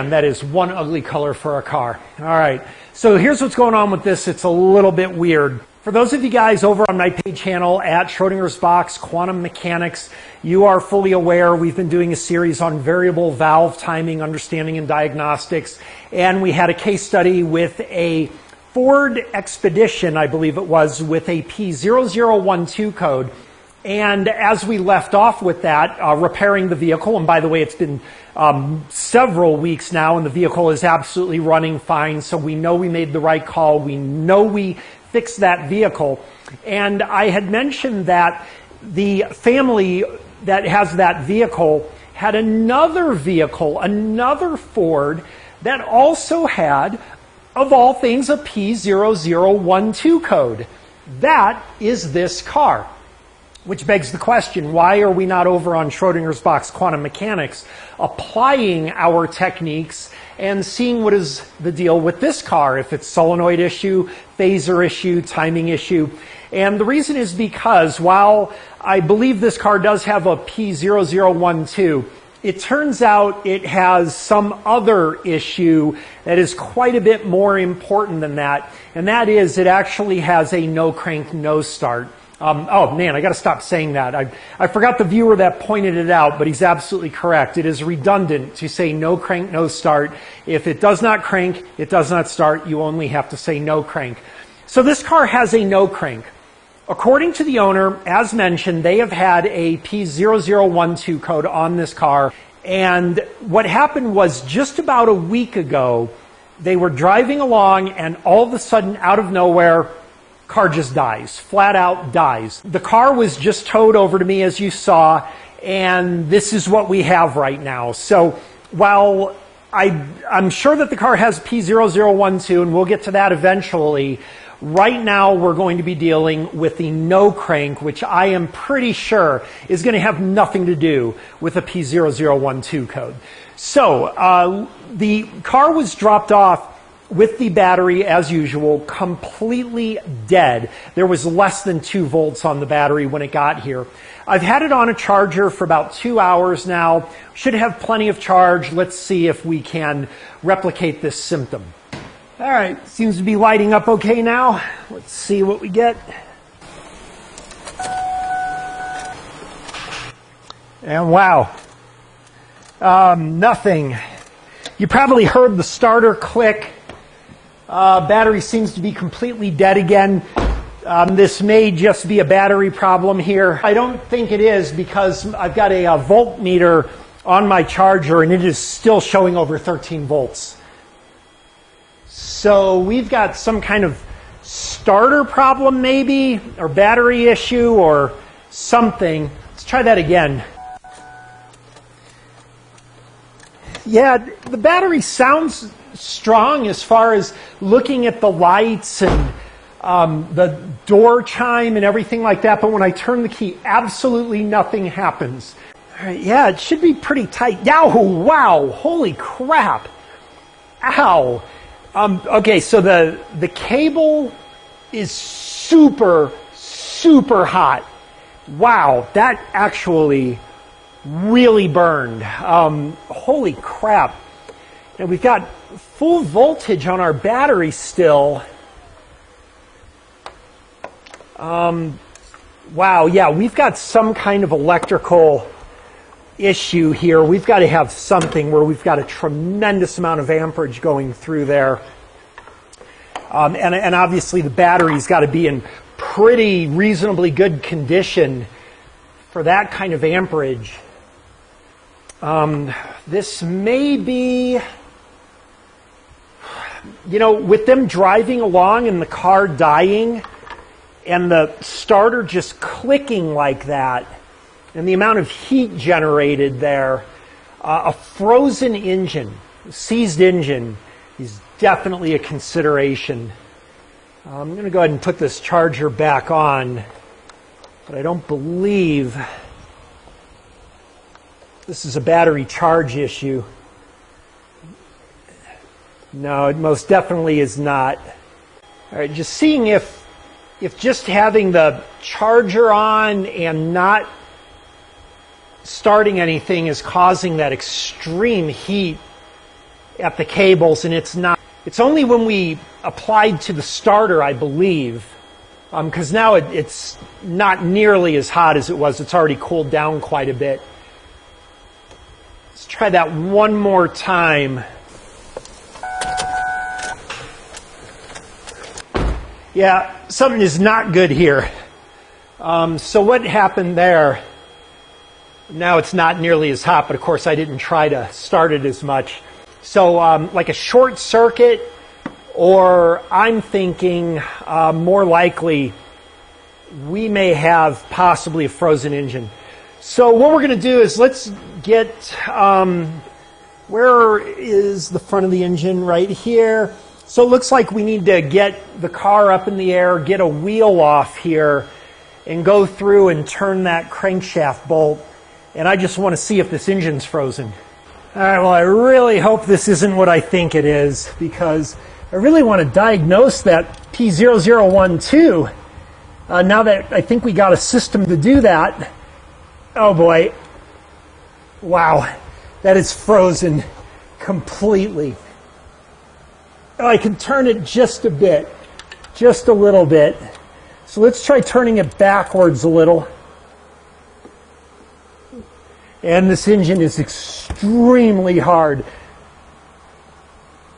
man, that is one ugly color for a car. All right, so here's what's going on with this. It's a little bit weird. For those of you guys over on my paid channel at Schrodinger's Box Quantum Mechanics, you are fully aware we've been doing a series on variable valve timing, understanding, and diagnostics. And we had a case study with a Ford Expedition, I believe it was, with a P0012 code. And as we left off with that, repairing the vehicle, and by the way, it's been several weeks now, and the vehicle is absolutely running fine, so we know we made the right call. We know we fixed that vehicle. And I had mentioned that the family that has that vehicle had another vehicle, another Ford, that also had, of all things, a P0012 code. That is this car. Which begs the question, why are we not over on Schrodinger's Box Quantum Mechanics applying our techniques and seeing what is the deal with this car, if it's solenoid issue, phaser issue, timing issue. And the reason is because while I believe this car does have a P0012, it turns out it has some other issue that is quite a bit more important than that, and that is it actually has a no crank, no start. Oh man, I got to stop saying that. I forgot the viewer that pointed it out, but he's absolutely correct. It is redundant to say no crank, no start. If it does not crank, it does not start. You only have to say no crank. So this car has a no crank. According to the owner, as mentioned, they have had a P0012 code on this car. And what happened was just about a week ago, they were driving along and all of a sudden, out of nowhere, car just dies, flat out dies. The car was just towed over to me, as you saw, and this is what we have right now. So while I'm sure that the car has P0012, and we'll get to that eventually, right now we're going to be dealing with the no crank, which I am pretty sure is going to have nothing to do with a P0012 code. So the car was dropped off with the battery, as usual, completely dead. There was less than 2 volts on the battery when it got here. I've had it on a charger for about 2 hours now. Should have plenty of charge. Let's see if we can replicate this symptom. All right, seems to be lighting up okay now. Let's see what we get. And wow, nothing. You probably heard the starter click. Battery seems to be completely dead again. This may just be a battery problem here. I don't think it is because I've got a voltmeter on my charger and it is still showing over 13 volts. So we've got some kind of starter problem maybe, or battery issue or something. Let's try that again. Yeah, the battery sounds strong as far as looking at the lights and the door chime and everything like that, but when I turn the key, absolutely nothing happens. All right, yeah, it should be pretty tight. Yow, wow, holy crap. Ow. Okay, so the cable is super, super hot. Wow, that actually really burned. Holy crap. And we've got full voltage on our battery still. Wow, yeah, we've got some kind of electrical issue here. We've got to have something where we've got a tremendous amount of amperage going through there. And obviously the battery's got to be in pretty reasonably good condition for that kind of amperage. This may be, you know, with them driving along and the car dying and the starter just clicking like that and the amount of heat generated there, a frozen engine, seized engine is definitely a consideration. I'm going to go ahead and put this charger back on, but I don't believe this is a battery charge issue. No, it most definitely is not. All right, just seeing if just having the charger on and not starting anything is causing that extreme heat at the cables, and it's not. It's only when we applied to the starter, I believe, because now it's not nearly as hot as it was. It's already cooled down quite a bit. Let's try that one more time. Yeah, something is not good here. So what happened there? Now it's not nearly as hot, but of course I didn't try to start it as much. So like a short circuit, or I'm thinking more likely we may have possibly a frozen engine. So what we're going to do is let's get, where is the front of the engine? Right here. So it looks like we need to get the car up in the air, get a wheel off here, and go through and turn that crankshaft bolt. And I just want to see if this engine's frozen. All right, well, I really hope this isn't what I think it is, because I really want to diagnose that P0012. Now that I think we got a system to do that. Oh boy. Wow. That is frozen completely. Oh, I can turn it just a bit. Just a little bit. So let's try turning it backwards a little. And this engine is extremely hard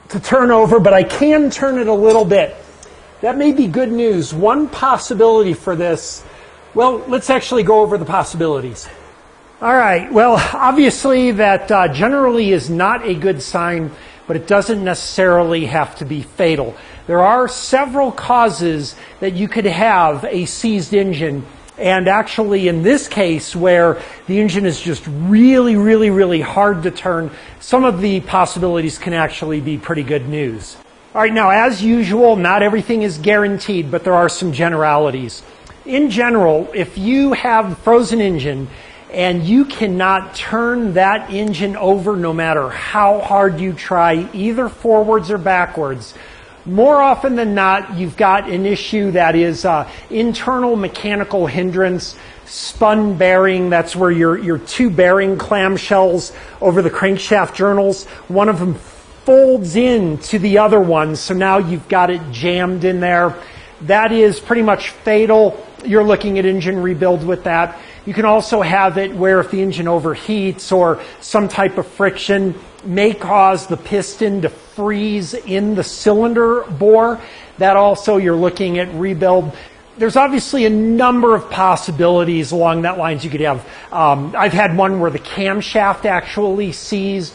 to turn over, but I can turn it a little bit. That may be good news. One possibility for this, well, let's actually go over the possibilities. All right, well, obviously that generally is not a good sign, but it doesn't necessarily have to be fatal. There are several causes that you could have a seized engine. And actually, in this case, where the engine is just really, really, really hard to turn, some of the possibilities can actually be pretty good news. All right, now, as usual, not everything is guaranteed, but there are some generalities. In general, if you have a frozen engine and you cannot turn that engine over no matter how hard you try, either forwards or backwards, more often than not, you've got an issue that is internal mechanical hindrance, spun bearing. That's where your two bearing clamshells over the crankshaft journals, one of them folds into the other one, so now you've got it jammed in there. That is pretty much fatal. You're looking at engine rebuild with that. You can also have it where if the engine overheats or some type of friction may cause the piston to freeze in the cylinder bore. That also you're looking at rebuild. There's obviously a number of possibilities along that lines you could have. I've had one where the camshaft actually seized.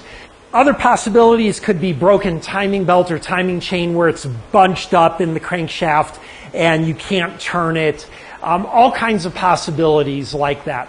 Other possibilities could be broken timing belt or timing chain where it's bunched up in the crankshaft and you can't turn it. All kinds of possibilities like that.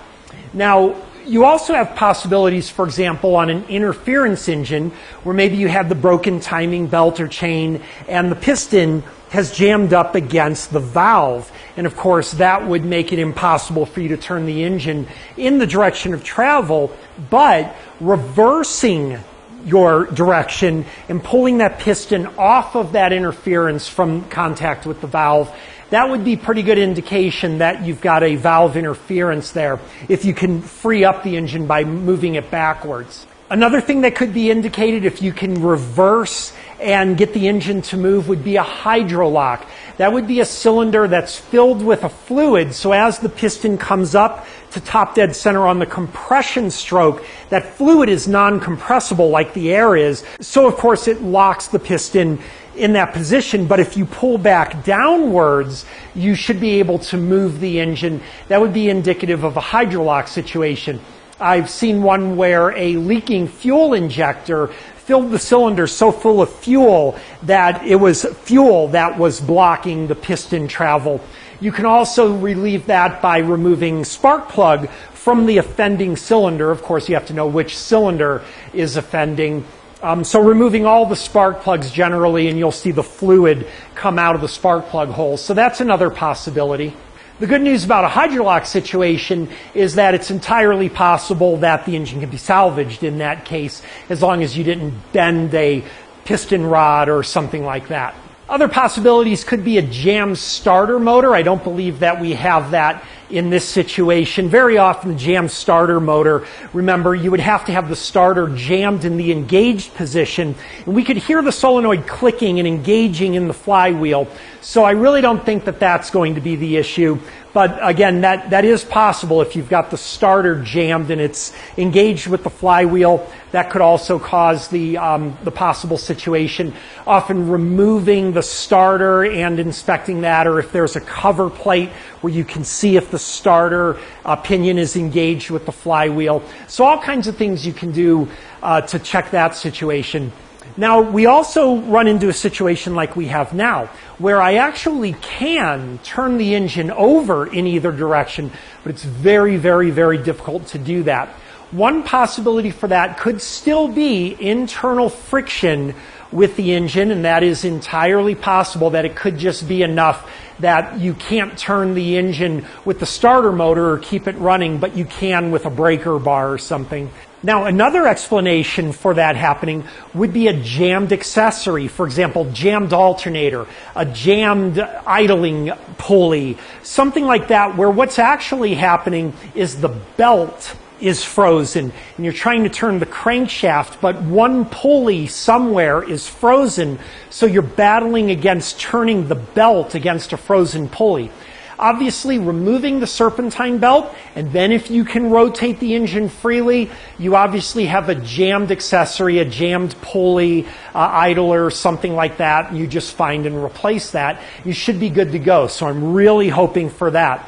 Now, you also have possibilities, for example, on an interference engine where maybe you have the broken timing belt or chain and the piston has jammed up against the valve. And of course, that would make it impossible for you to turn the engine in the direction of travel, but reversing your direction and pulling that piston off of that interference from contact with the valve, that would be pretty good indication that you've got a valve interference there if you can free up the engine by moving it backwards. Another thing that could be indicated if you can reverse and get the engine to move would be a hydrolock. That would be a cylinder that's filled with a fluid, so as the piston comes up to top dead center on the compression stroke, that fluid is non-compressible like the air is, so of course it locks the piston in that position, but if you pull back downwards, you should be able to move the engine. That would be indicative of a hydrolock situation. I've seen one where a leaking fuel injector filled the cylinder so full of fuel that it was fuel that was blocking the piston travel. You can also relieve that by removing spark plug from the offending cylinder. Of course, you have to know which cylinder is offending. So removing all the spark plugs generally, and you'll see the fluid come out of the spark plug holes. So that's another possibility. The good news about a hydrolock situation is that it's entirely possible that the engine can be salvaged in that case, as long as you didn't bend a piston rod or something like that. Other possibilities could be a jammed starter motor. I don't believe that we have that in this situation. Very often the jammed starter motor, remember, you would have to have the starter jammed in the engaged position, and we could hear the solenoid clicking and engaging in the flywheel. So I really don't think that that's going to be the issue. But again, that is possible if you've got the starter jammed and it's engaged with the flywheel. That could also cause the possible situation. Often removing the starter and inspecting that, or if there's a cover plate where you can see if the starter pinion is engaged with the flywheel. So all kinds of things you can do to check that situation. Now, we also run into a situation like we have now, where I actually can turn the engine over in either direction, but it's very, very, very difficult to do that. One possibility for that could still be internal friction with the engine, and that is entirely possible that it could just be enough that you can't turn the engine with the starter motor or keep it running, but you can with a breaker bar or something. Now, another explanation for that happening would be a jammed accessory. For example, jammed alternator, a jammed idling pulley, something like that, where what's actually happening is the belt is frozen and you're trying to turn the crankshaft, but one pulley somewhere is frozen, so you're battling against turning the belt against a frozen pulley. Obviously, removing the serpentine belt, and then if you can rotate the engine freely, you obviously have a jammed accessory, a jammed pulley, idler, something like that. You just find and replace that. You should be good to go. So I'm really hoping for that.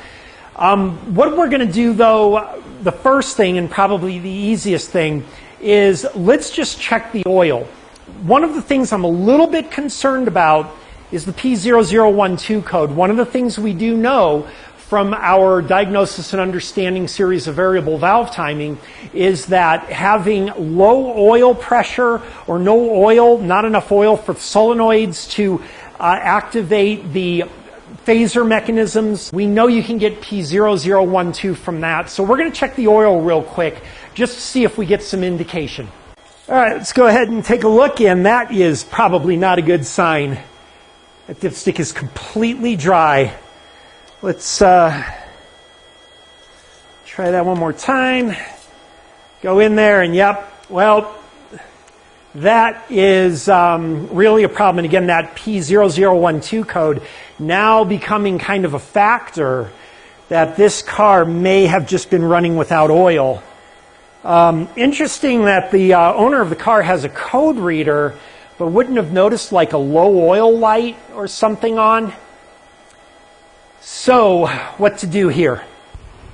What we're going to do, though, the first thing, and probably the easiest thing, is let's just check the oil. One of the things I'm a little bit concerned about is the P0012 code. One of the things we do know from our Diagnosis and Understanding series of variable valve timing is that having low oil pressure or no oil, not enough oil for solenoids to activate the phaser mechanisms, we know you can get P0012 from that. So we're going to check the oil real quick just to see if we get some indication. All right, let's go ahead and take a look, and that is probably not a good sign. That dipstick is completely dry. Let's try that one more time. Go in there, and yep, well, that is really a problem. And again, that P0012 code now becoming kind of a factor that this car may have just been running without oil. Interesting that the owner of the car has a code reader, but wouldn't have noticed like a low oil light or something on. So, what to do here?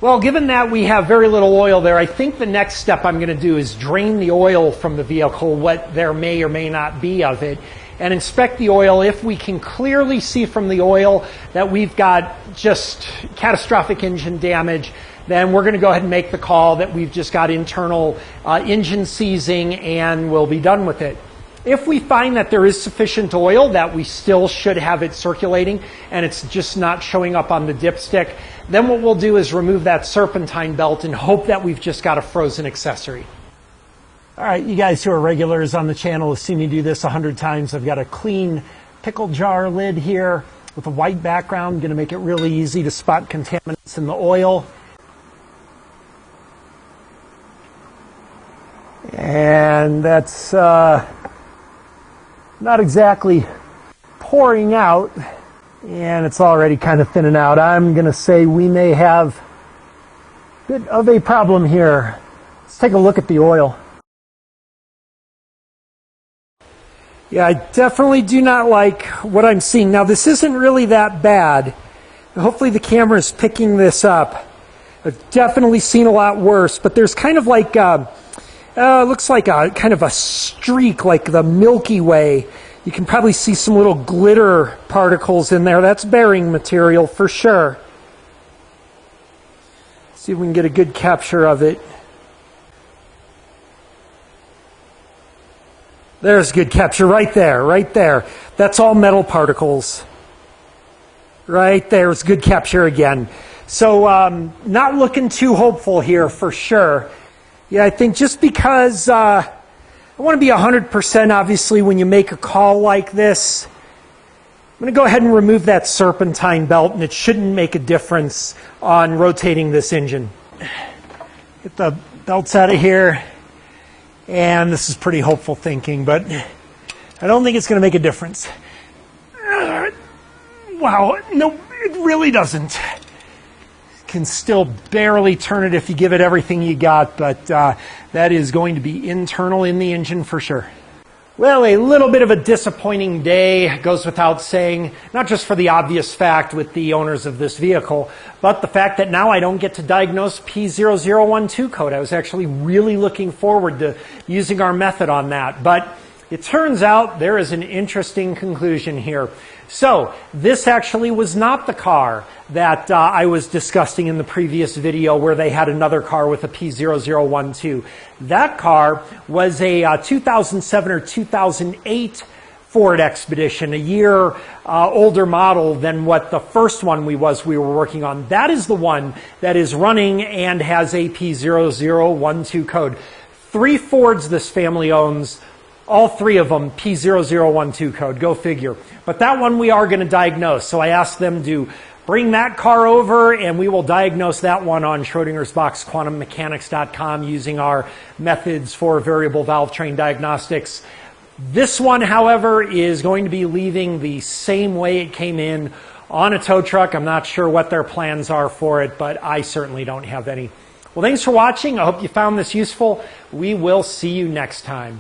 Well, given that we have very little oil there, I think the next step I'm going to do is drain the oil from the vehicle, what there may or may not be of it, and inspect the oil. If we can clearly see from the oil that we've got just catastrophic engine damage, then we're going to go ahead and make the call that we've just got internal engine seizing, and we'll be done with it. If we find that there is sufficient oil, that we still should have it circulating, and it's just not showing up on the dipstick, then what we'll do is remove that serpentine belt and hope that we've just got a frozen accessory. All right, you guys who are regulars on the channel have seen me do this 100 times. I've got a clean pickle jar lid here with a white background. Going to make it really easy to spot contaminants in the oil. And that's not exactly pouring out, and it's already kind of thinning out. I'm going to say we may have a bit of a problem here. Let's take a look at the oil. Yeah, I definitely do not like what I'm seeing. Now, this isn't really that bad. Hopefully the camera is picking this up. I've definitely seen a lot worse, but there's kind of like looks like a kind of a streak, like the Milky Way. You can probably see some little glitter particles in there. That's bearing material for sure. See if we can get a good capture of it. There's good capture right there, right there. That's all metal particles. Right there, it's good capture again. So not looking too hopeful here for sure. Yeah, I think just because I want to be 100% obviously when you make a call like this. I'm going to go ahead and remove that serpentine belt, and it shouldn't make a difference on rotating this engine. Get the belts out of here, and this is pretty hopeful thinking, but I don't think it's going to make a difference. Wow, no, it really doesn't. Can still barely turn it if you give it everything you got, but that is going to be internal in the engine for sure. Well, a little bit of a disappointing day, goes without saying, not just for the obvious fact with the owners of this vehicle, but the fact that now I don't get to diagnose P0012 code. I was actually really looking forward to using our method on that, but it turns out there is an interesting conclusion here. So, this actually was not the car that I was discussing in the previous video where they had another car with a P0012. That car was a 2007 or 2008 Ford Expedition, a year older model than what the first one we were working on. That is the one that is running and has a P0012 code. 3 Fords this family owns. All 3 of them, P0012 code, go figure. But that one we are going to diagnose. So I asked them to bring that car over and we will diagnose that one on Schrodinger's Box, quantummechanics.com using our methods for variable valve train diagnostics. This one, however, is going to be leaving the same way it came in on a tow truck. I'm not sure what their plans are for it, but I certainly don't have any. Well, thanks for watching. I hope you found this useful. We will see you next time.